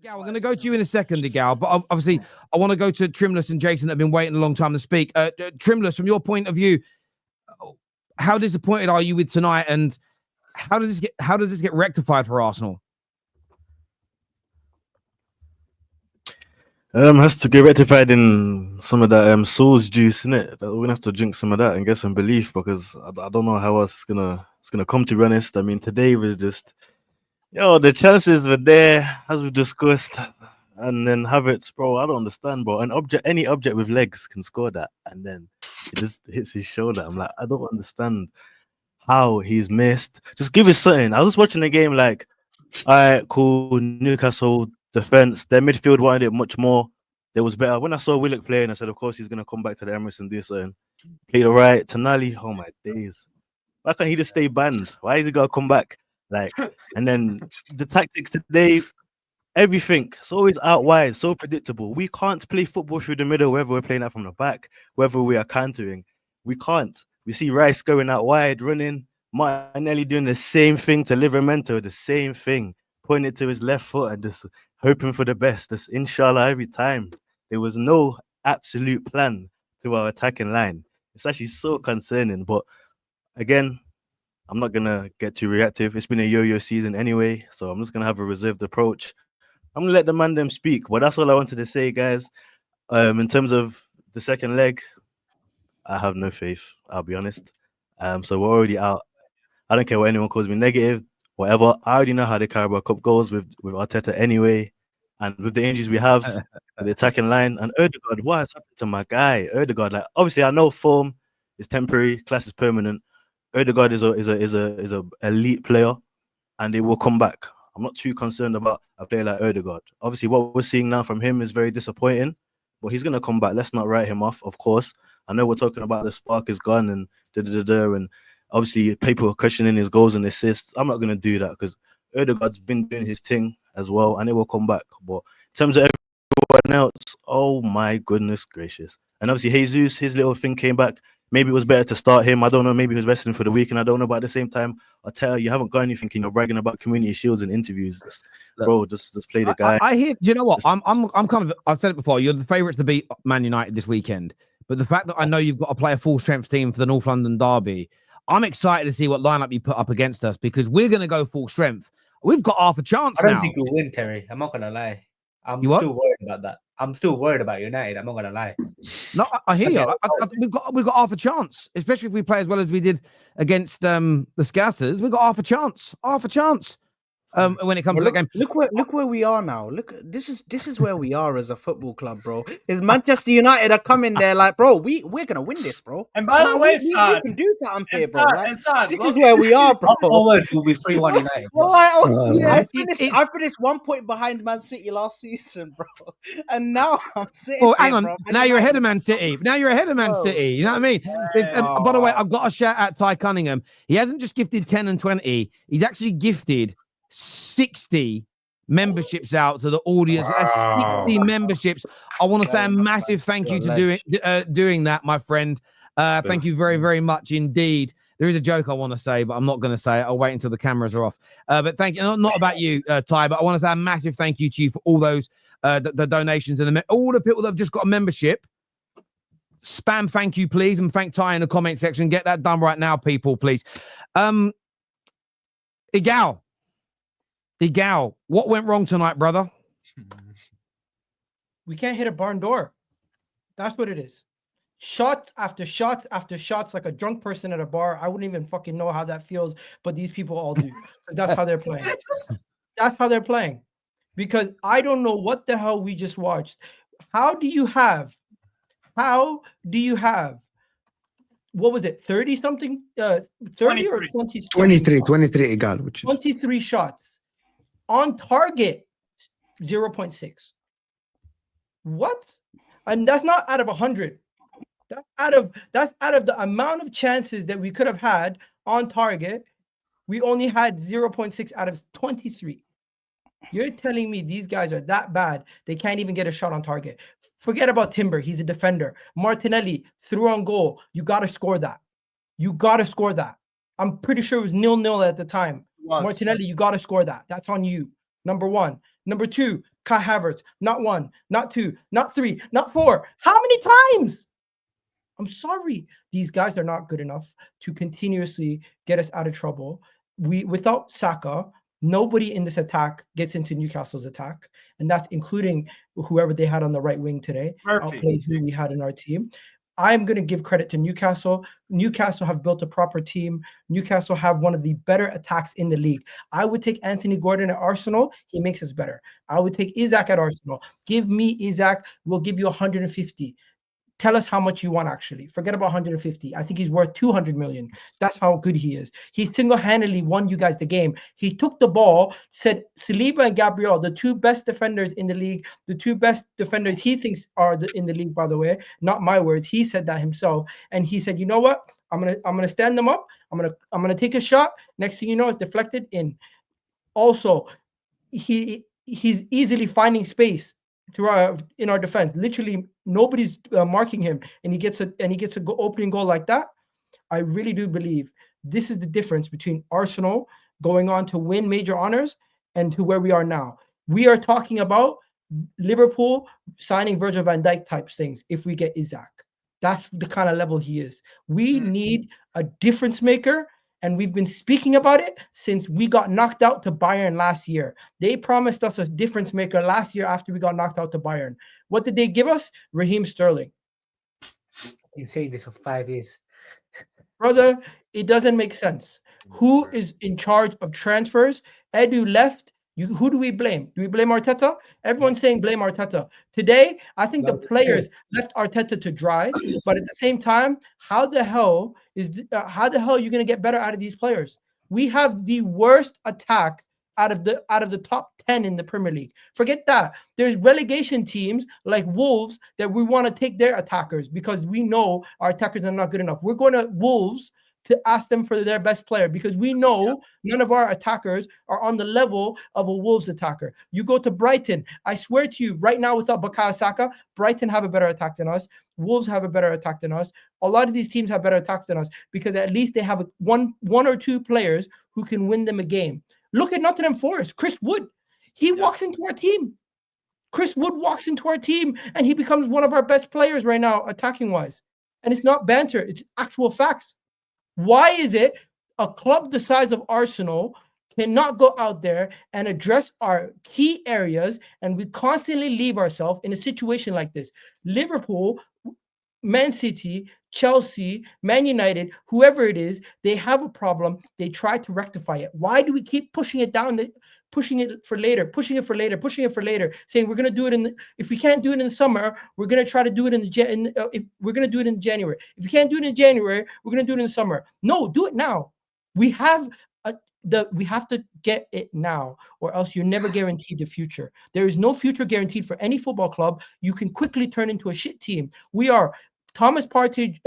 Gal, we're going to go to you in a second, Gal, but obviously I want to go to Trimless and Jason that have been waiting a long time to speak. Trimless, from your point of view, how disappointed are you with tonight, and how does this get rectified for Arsenal? Has to get rectified in some of that soul's juice, innit? We're gonna have to drink some of that and get some belief, because I don't know how else it's gonna come, to be honest. I mean, today was just, the chances were there, as we discussed, and then Havertz, bro, I don't understand, bro. Any object with legs can score that, and then it just hits his shoulder. I'm like, I don't understand how he's missed. Just give us something. I was watching the game like, all right, cool, Newcastle defense, their midfield wanted it much more. There was better. When I saw Willock playing, I said, of course, he's going to come back to the Emirates and do something. Played all right. Tonali, oh my days. Why can't he just stay banned? Why is he got to come back? Like, and then the tactics today, everything, it's always out wide, so predictable. We can't play football through the middle, whether we're playing out from the back, whether we are countering. We can't. We see Rice going out wide, running. Martinelli doing the same thing to Livramento, the same thing. Pointing to his left foot and just hoping for the best. Just inshallah every time. There was no absolute plan to our attacking line. It's actually so concerning. But again, I'm not going to get too reactive. It's been a yo-yo season anyway, so I'm just going to have a reserved approach. I'm going to let the man them speak. But that's all I wanted to say, guys. In terms of the second leg, I have no faith, I'll be honest. So we're already out. I don't care what anyone calls me negative, whatever. I already know how the Carabao Cup goes with Arteta anyway. And with the injuries we have, with the attacking line, and Ødegaard, what has happened to my guy? Ødegaard, like, obviously I know form is temporary, class is permanent. Ødegaard is a elite player, and it will come back. I'm not too concerned about a player like Ødegaard. Obviously, what we're seeing now from him is very disappointing, but he's gonna come back. Let's not write him off, of course. I know we're talking about the spark is gone and and obviously people are questioning his goals and assists. I'm not gonna do that because Ødegaard's been doing his thing as well, and it will come back. But in terms of everyone else, oh my goodness gracious. And obviously Jesus, his little thing came back. Maybe it was better to start him. I don't know. Maybe he was resting for the weekend. I don't know. But at the same time, I tell you haven't got anything. You're bragging about community shields and interviews. Bro, just play the guy. I hear. Do you know what? I'm kind of. I've said it before. You're the favourites to beat Man United this weekend. But the fact that I know you've got to play a full strength team for the North London derby, I'm excited to see what lineup you put up against us, because we're going to go full strength. We've got half a chance now. I don't think we'll win, Terry. I'm not going to lie. I'm still worried about that. I'm still worried about United. I'm not going to lie. No, I hear you. We've got half a chance, especially if we play as well as we did against the Scousers. We've got half a chance. Half a chance. When it comes to the game, look where we are now. Look, this is where we are as a football club, bro. Is Manchester United are coming there like, bro, we're gonna win this, bro. And by the way, we can do something here, bro. This is where we are, bro. Forward will be 3-1 United. I finished 1 point behind Man City last season, bro, and now I'm sitting. Oh, hang on. Bro. Now you're ahead of Man City. Now you're ahead of Man City. You know what I mean? By the way, I've got to shout out Ty Cunningham. He hasn't just gifted 10 and 20. He's actually gifted 60 memberships out to the audience. Wow. 60 memberships. I want to say a massive thank you to doing that, my friend. Thank you very, very much indeed. There is a joke I want to say, but I'm not going to say it. I'll wait until the cameras are off. But thank you. Not about you, Ty, but I want to say a massive thank you to you for all those the donations and all the people that have just got a membership. Spam thank you, please, and thank Ty in the comment section. Get that done right now, people, please. Igal, what went wrong tonight, brother? We can't hit a barn door. That's what it is. Shots after shots after shots, like a drunk person at a bar. I wouldn't even fucking know how that feels, but these people all do. That's how they're playing. That's how they're playing. Because I don't know what the hell we just watched. How do you have, what was it, 30-something? 30 or 20? 23, Igal, which is 23 shots. On target, 0.6. What? And that's not out of 100. That's out of the amount of chances that we could have had on target. We only had 0.6 out of 23. You're telling me these guys are that bad? They can't even get a shot on target. Forget about Timber. He's a defender. Martinelli threw on goal. You got to score that. You got to score that. I'm pretty sure it was 0-0 at the time. Martinelli, you got to score that. That's on you. Number one. Number two, Kai Havertz, not 1, not 2, not 3, not 4. How many times? I'm sorry. These guys are not good enough to continuously get us out of trouble. Without Saka, nobody in this attack gets into Newcastle's attack, and that's including whoever they had on the right wing today. Outplayed who we had in our team. I'm going to give credit to Newcastle. Newcastle have built a proper team. Newcastle have one of the better attacks in the league. I would take Anthony Gordon at Arsenal. He makes us better. I would take Isaac at Arsenal. Give me Isaac. We'll give you 150. Tell us how much you want, actually. Forget about 150. I think he's worth 200 million. That's how good he is. He single-handedly won you guys the game. He took the ball, said Saliba and Gabriel, the 2 best defenders in the league, the 2 best defenders he thinks are in the league, by the way, not my words. He said that himself. And he said, you know what? I'm gonna stand them up. I'm gonna take a shot. Next thing you know, it's deflected in. Also, he's easily finding space in our defense. Literally nobody's marking him, and he gets a opening goal like that. I really do believe this is the difference between Arsenal going on to win major honors and to where we are now. We are talking about Liverpool signing Virgil van Dijk type things if we get Isaac. That's the kind of level he is. We need a difference maker, and we've been speaking about it since we got knocked out to Bayern last year. They promised us a difference maker last year after we got knocked out to Bayern. What did they give us? Raheem Sterling. You've saying this for 5 years. Brother, it doesn't make sense. Who is in charge of transfers? Edu left. Who do we blame? Do we blame Arteta? Everyone's saying blame Arteta. Today, I think the players left Arteta to dry. But at the same time, how the hell are you going to get better out of these players? We have the worst attack out of the top 10 in the Premier League. Forget that. There's relegation teams like Wolves that we want to take their attackers because we know our attackers are not good enough. We're going to Wolves to ask them for their best player because we know none of our attackers are on the level of a Wolves attacker. You go to Brighton. I swear to you, right now without Bukayo Saka, Brighton have a better attack than us. Wolves have a better attack than us. A lot of these teams have better attacks than us because at least they have one or two players who can win them a game. Look at Nottingham Forest. Chris Wood. He walks into our team. Chris Wood walks into our team and he becomes one of our best players right now, attacking-wise. And it's not banter. It's actual facts. Why is it a club the size of Arsenal cannot go out there and address our key areas, and we constantly leave ourselves in a situation like this? Liverpool, Man City, Chelsea, Man United, whoever it is, they have a problem. They try to rectify it. Why do we keep pushing it down, pushing it for later, saying we're going to do it if we can't do it in the summer, we're going to try to do it if we're going to do it in January. If we can't do it in January, we're going to do it in the summer. No, do it now. We have to get it now, or else you're never guaranteed the future. There is no future guaranteed for any football club. You can quickly turn into a shit team. We are Thomas Partey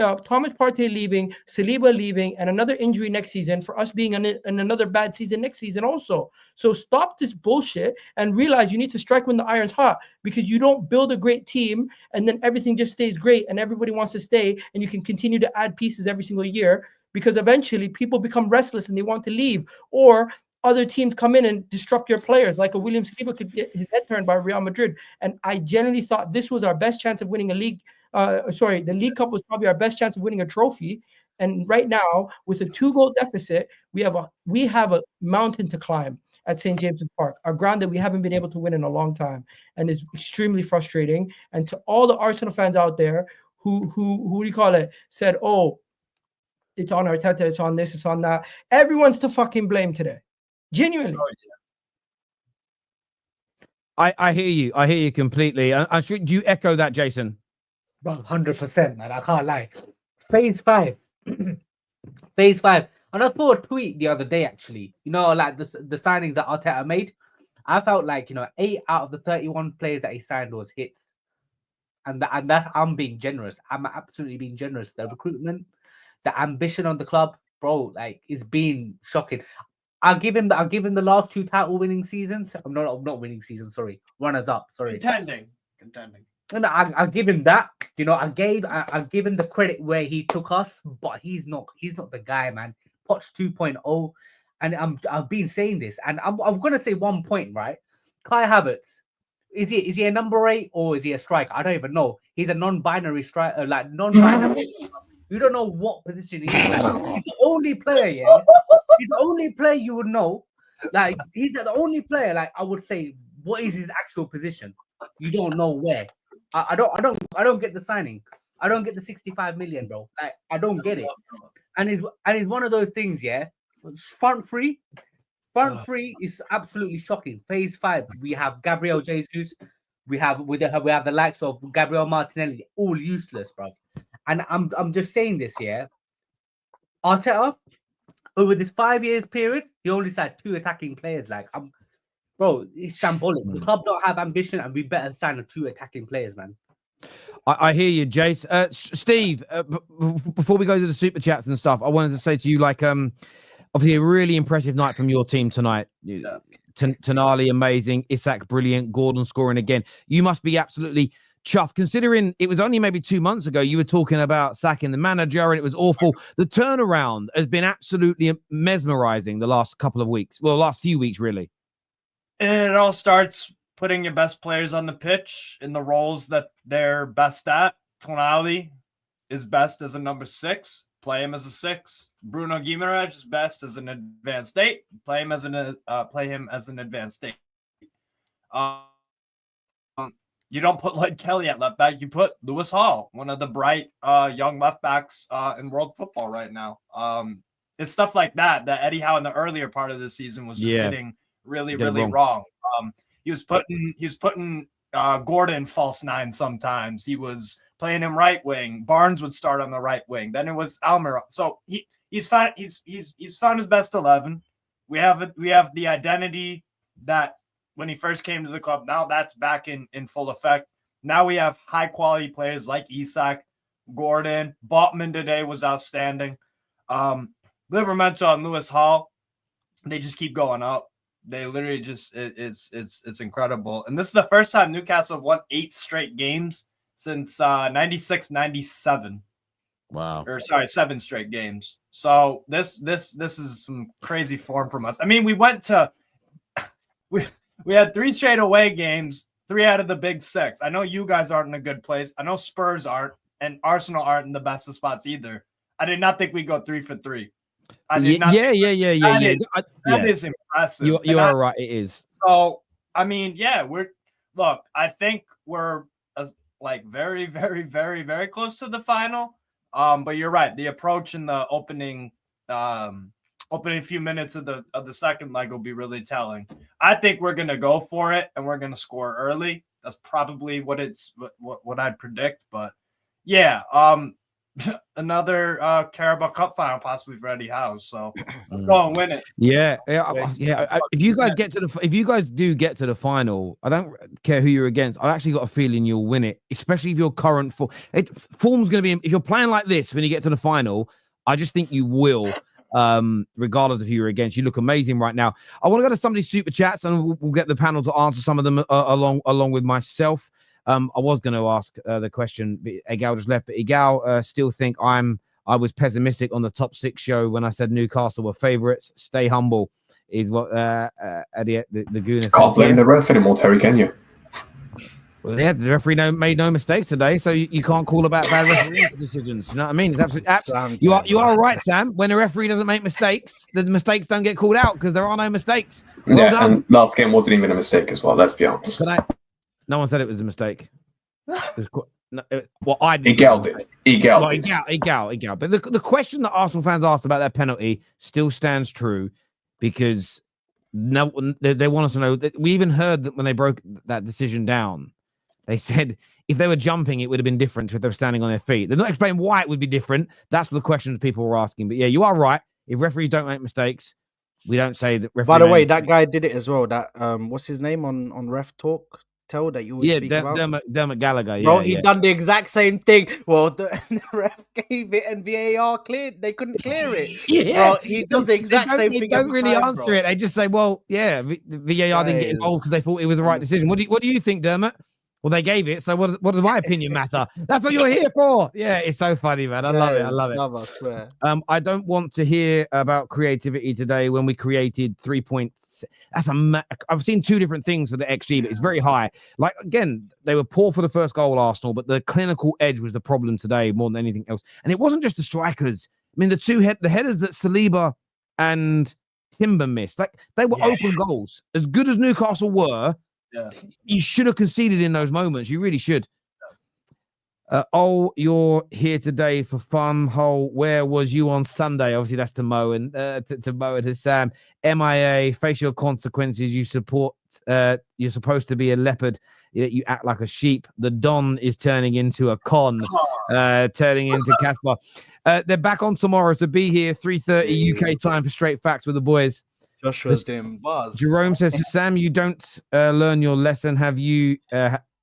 leaving, Saliba leaving, and another injury next season for us being in another bad season next season also. So stop this bullshit and realize you need to strike when the iron's hot, because you don't build a great team and then everything just stays great and everybody wants to stay and you can continue to add pieces every single year, because eventually people become restless and they want to leave, or other teams come in and disrupt your players, like a William Saliba could get his head turned by Real Madrid. And I genuinely thought this was our best chance of winning a league. The League Cup was probably our best chance of winning a trophy. And right now, with a 2-goal deficit, we have a mountain to climb at St. James's Park, a ground that we haven't been able to win in a long time, and it's extremely frustrating. And to all the Arsenal fans out there who do you call it, said, "Oh, it's on Arteta, it's on this, it's on that," everyone's to fucking blame today. Genuinely. I hear you. I hear you completely. Do you echo that, Jason? Bro, 100%, man. I can't lie. Phase 5. Phase 5. And I saw a tweet the other day, actually. You know, like the signings that Arteta made. I felt like, 8 out of the 31 players that he signed was hits. And that's, I'm being generous. I'm absolutely being generous. The recruitment, the ambition on the club, bro, like, is being shocking. I'll give him the last 2 title winning seasons. I'm not winning seasons, sorry. Runners up, sorry. Contending. No, I'll give him that. I'll give him the credit where he took us, but he's not the guy, man. Poch 2.0, and I've been saying this, and I'm gonna say one point, right? Kai Havertz, Is he a number 8 or is he a striker? I don't even know. He's a non-binary striker, like non-binary. You don't know what position he is. He's the only player, yeah. He's the only player you would know. Like he's the only player, like I would say, what is his actual position? You don't know where. I don't get the signing. I don't get the 65 million, bro. Like I don't get it. And it's one of those things, yeah. Front three is absolutely shocking. Phase 5, we have Gabriel Jesus, we have the likes of Gabriel Martinelli, all useless, bro. And I'm just saying this, yeah. Arteta, over this 5 years period, he only signed 2 attacking players. Like, bro, it's shambolic. The club don't have ambition, and we better sign 2 attacking players, man. I hear you, Jace. Steve, before we go to the super chats and stuff, I wanted to say to you, like, obviously a really impressive night from your team tonight. Yeah. Tonali, amazing. Isak, brilliant. Gordon scoring again. You must be absolutely chuffed, considering it was only maybe 2 months ago you were talking about sacking the manager and it was awful. The turnaround has been absolutely mesmerizing the last couple of weeks. Well, last few weeks, really. And it all starts putting your best players on the pitch in the roles that they're best at. Tonali is best as a number 6. Play him as a 6. Bruno Guimaraes is best as an advanced 8. Play him as an advanced 8. You don't put Lloyd Kelly at left back. You put Lewis Hall, one of the bright young left backs in world football right now. It's stuff like that Eddie Howe in the earlier part of the season was just getting really wrong. He was putting Gordon false 9 sometimes. He was playing him right wing. Barnes would start on the right wing. Then it was Almiron. So he's found his best 11. We have the identity that when he first came to the club. Now that's back in full effect. Now we have high quality players like Isak, Gordon. Botman today was outstanding. Livramento and Lewis Hall, they just keep going up. They literally just it's incredible. And this is the first time Newcastle have won 8 straight games since 96-97. Wow. Or sorry, 7 straight games. So this is some crazy form from us. I mean, we went to we had 3 straight away games, 3 out of the big 6. I know you guys aren't in a good place. I know Spurs aren't, and Arsenal aren't in the best of spots either. I did not think we'd go 3 for 3. I did not. Yeah. That is impressive. You are right. It is. So I mean, yeah, I think we're like very, very, very, very close to the final. But you're right. The approach in the opening few minutes of the second leg will be really telling. I think we're gonna go for it and we're gonna score early. That's probably what I'd predict. But yeah, another Carabao Cup final possibly for Eddie Howe. So go and win it. Yeah. If you guys do get to the final, I don't care who you're against. I've actually got a feeling you'll win it, especially if your current form's going to be. If you're playing like this when you get to the final, I just think you will. Regardless of who you're against, you look amazing right now. I want to go to somebody's super chats and we'll get the panel to answer some of them along with myself. I was going to ask the question, but Egal just left. But Egal still think I was pessimistic on the top 6 show when I said Newcastle were favourites. Stay humble is what Eddie the Gooner can't blame the ref anymore, Terry, can you? Well, yeah, the referee made no mistakes today, so you can't call about bad referee decisions. You know what I mean? It's absolutely you are right, Sam. When a referee doesn't make mistakes, the mistakes don't get called out because there are no mistakes. Well done. And last game wasn't even a mistake as well. Let's be honest. No one said it was a mistake. I did. Egal did. Egal. But the question that Arsenal fans asked about that penalty still stands true because they want us to know that we even heard that when they broke that decision down. They said if they were jumping, it would have been different if they were standing on their feet. They're not explaining why it would be different. That's the questions people were asking. But yeah, you are right. If referees don't make mistakes, we don't say that. By the way, that guy did it as well. That what's his name on Ref Talk? That you always speak about? Dermot Gallagher. Bro, he done the exact same thing. Well, the ref gave it and VAR cleared. They couldn't clear it. Bro, he does the exact same thing. They don't really answer it. They just say, "Well, yeah, the VAR didn't get involved because they thought it was the right decision." What do you think, Dermot? Well, they gave it, so what does my opinion matter? That's what you're here for. Yeah, it's so funny, man. I love it. I love it. I swear. I don't want to hear about creativity today when we created 3 points. I've seen two different things for the XG, but it's very high. Like, again, they were poor for the first goal, Arsenal, but the clinical edge was the problem today more than anything else. And it wasn't just the strikers. I mean, the headers that Saliba and Timber missed, like, they were open goals. As good as Newcastle were, you should have conceded in those moments. You really should. You're here today for fun. Where was you on Sunday? Obviously, that's to Mo and to Mo and to Sam. MIA, face your consequences. You support. You're supposed to be a leopard. You act like a sheep. The Don is turning into a con, turning into Casper. They're back on tomorrow, so be here 3:30 UK time for Straight Facts with the boys. Joshua's doing buzz. Jerome says, Sam, you don't learn your lesson. Have you?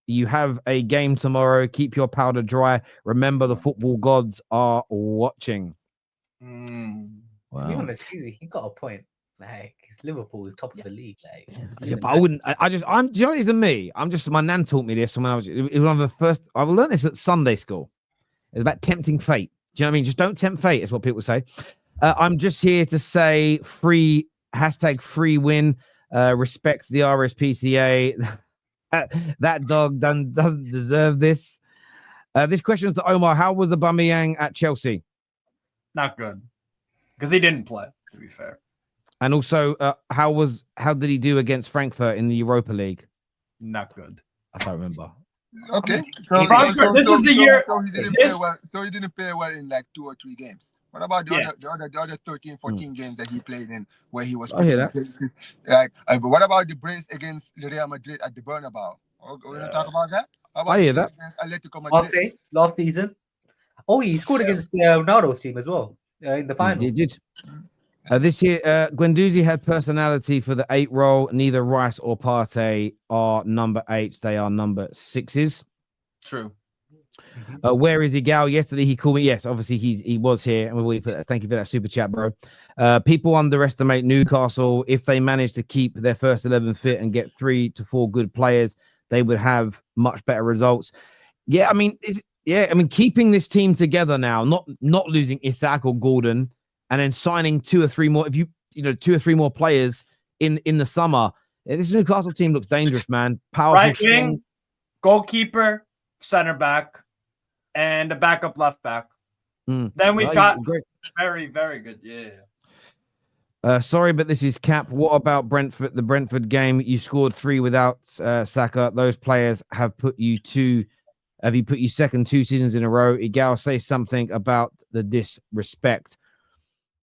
You have a game tomorrow. Keep your powder dry. Remember, the football gods are watching. To be honest, he got a point. Like, Liverpool is top of the league. Like, Yeah, but I wouldn't. Do you know what it is to me? My nan taught me this when I was. It was one of the first. I learned this at Sunday school. It's about tempting fate. Do you know what I mean? Just don't tempt fate, is what people say. I'm just here to say free win. Respect the RSPCA. That dog doesn't deserve this. This question is to Omar. How was Aubameyang at Chelsea? Not good, because he didn't play, to be fair. And also, how did he do against Frankfurt in the Europa League? Not good. I don't remember. Okay. This is the year. So he didn't play well. So he didn't play well in like 2 or 3 games. What about the other 13, 14 games that he played in where he was? I hear that. But what about the brace against Real Madrid at the Bernabeu? We're going to talk about that. How about I hear that. Against Atletico Madrid? last season. Oh, he scored against Ronaldo's team as well in the final. He did. This year, Guendouzi had personality for the 8 role. Neither Rice or Partey are number 8s. They are number 6s. True. Where is Igal? Yesterday he called me. Yes, obviously he was here. And thank you for that super chat, bro. People underestimate Newcastle. If they manage to keep their first 11 fit and get 3 to 4 good players, they would have much better results. Yeah, I mean, keeping this team together now, not losing Isak or Gordon, and then signing 2 or 3 more. If 2 or 3 more players in the summer, this Newcastle team looks dangerous, man. Powerful, right strong. wing, goalkeeper, center back, and a backup left back. Then we've got very, very good. Yeah. Sorry, but this is Cap. What about Brentford? The Brentford game, you scored 3 without Saka. Those players have put you second 2 seasons in a row. Igal, say something about the disrespect.